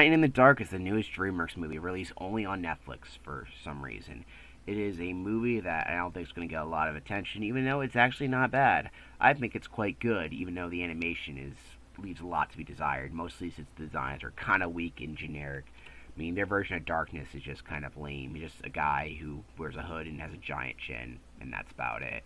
Orion in the Dark is the newest DreamWorks movie released only on Netflix for some reason. It is a movie that I don't think is going to get a lot of attention, even though it's actually not bad. I think it's quite good, even though the animation is leaves a lot to be desired, mostly since the designs are kind of weak and generic. I mean, their version of Darkness is just kind of lame. He's just a guy who wears a hood and has a giant chin, and that's about it.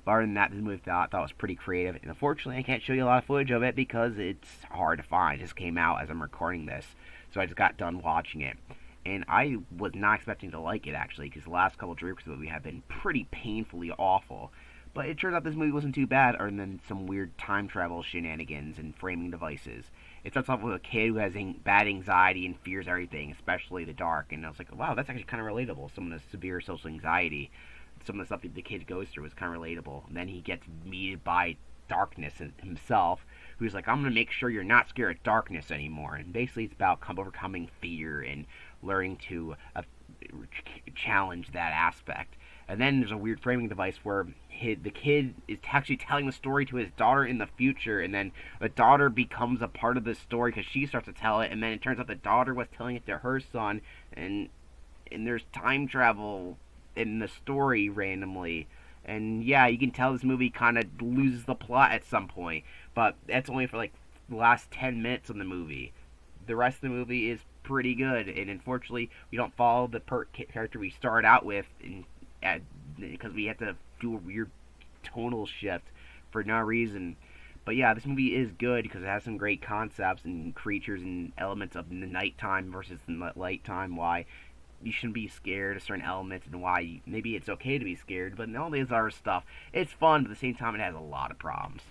But other than that, this movie I thought was pretty creative, and unfortunately, I can't show you a lot of footage of it because it's hard to find. It just came out as I'm recording this, so I just got done watching it. And I was not expecting to like it, actually, because the last couple of DreamWorks movies have been pretty painfully awful. But it turns out this movie wasn't too bad, other than some weird time travel shenanigans and framing devices. It starts off with a kid who has bad anxiety and fears everything, especially the dark. And I was like, wow, that's actually kind of relatable. Some of the severe social anxiety, some of the stuff that the kid goes through is kind of relatable. And then he gets meted by darkness himself, who's like, I'm going to make sure you're not scared of darkness anymore. And basically, it's about overcoming fear and learning to challenge that aspect. And then there's a weird framing device where the kid is actually telling the story to his daughter in the future, and then the daughter becomes a part of the story because she starts to tell it, and then it turns out the daughter was telling it to her son, and there's time travel in the story randomly. And yeah, you can tell this movie kind of loses the plot at some point, but that's only for like the last 10 minutes of the movie. The rest of the movie is pretty good, and unfortunately, we don't follow the character we started out with, because we had to do a weird tonal shift for no reason. But yeah, this movie is good because it has some great concepts and creatures and elements of the nighttime versus the lighttime. Why you shouldn't be scared of certain elements, and why maybe it's okay to be scared, but all this other stuff, it's fun, but at the same time, it has a lot of problems.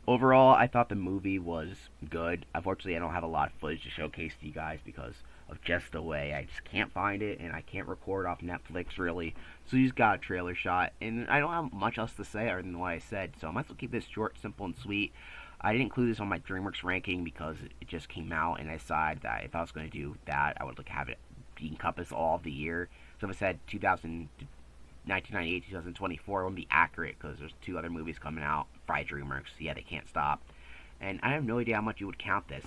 Overall, I thought the movie was good. Unfortunately, I don't have a lot of footage to showcase to you guys because of just the way I just can't find it, and I can't record off Netflix really. So you just got a trailer shot, and I don't have much else to say other than what I said. So I might as well keep this short, simple, and sweet. I didn't include this on my DreamWorks ranking because it just came out, and I decided that if I was going to do that, I would like have it encompass all of the year. So if I said 1998, 2024, it wouldn't be accurate because there's two other movies coming out by DreamWorks. Yeah, they can't stop. And I have no idea how much you would count this.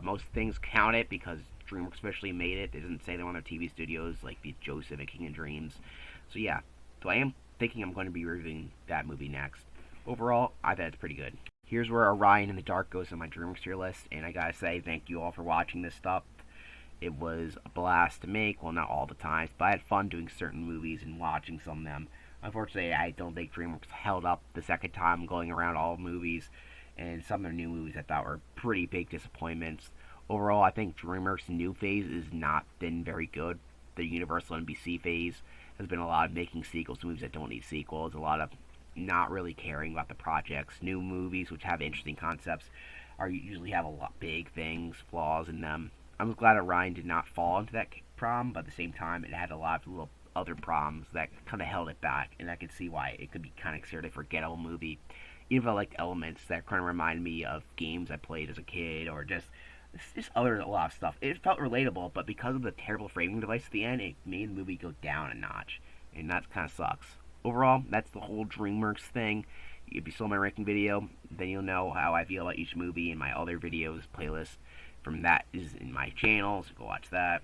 Most things count it because DreamWorks officially made it. They didn't say they're on their TV studios like the Joseph and King of Dreams. So yeah, so I am thinking I'm going to be reviewing that movie next. Overall, I thought it's pretty good. Here's where Orion in the Dark goes on my DreamWorks tier list, and I gotta say thank you all for watching this stuff. It was a blast to make. Well, not all the times, but I had fun doing certain movies and watching some of them. Unfortunately, I don't think DreamWorks held up the second time going around all movies, and some of their new movies I thought were pretty big disappointments. Overall, I think DreamWorks' new phase has not been very good. The Universal NBC phase has been a lot of making sequels to movies that don't need sequels, a lot of not really caring about the projects. New movies, which have interesting concepts, usually have a lot big things, flaws in them. I'm glad Orion did not fall into that problem, but at the same time, it had a lot of little other problems that kind of held it back, and I could see why it could be kind of considered a forgettable movie. Even if I liked elements that kind of remind me of games I played as a kid, or just a lot of stuff. It felt relatable, but because of the terrible framing device at the end, it made the movie go down a notch, and that kind of sucks. Overall, that's the whole DreamWorks thing. If you saw my ranking video, then you'll know how I feel about each movie in my other videos playlist. From that is in my channel, so go watch that.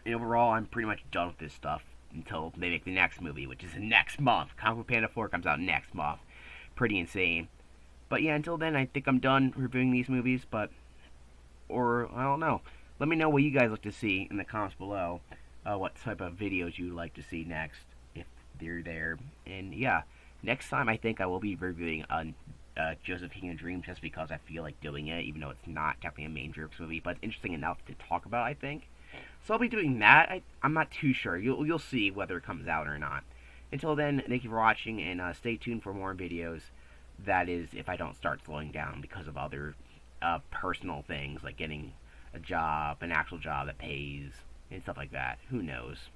And overall, I'm pretty much done with this stuff until they make the next movie, which is next month. Kung Fu Panda 4 comes out next month. Pretty insane. But yeah, until then, I think I'm done reviewing these movies, or I don't know. Let me know what you guys like to see in the comments below. What type of videos you would like to see next, if they're there. And yeah, next time I think I will be reviewing Joseph King of Dreams just because I feel like doing it, even though it's not technically a main DreamWorks movie, but it's interesting enough to talk about, I think. So I'll be doing that. I'm not too sure. You'll see whether it comes out or not. Until then, thank you for watching, and stay tuned for more videos. That is, if I don't start slowing down because of other personal things, like getting a job, an actual job that pays, and stuff like that. Who knows?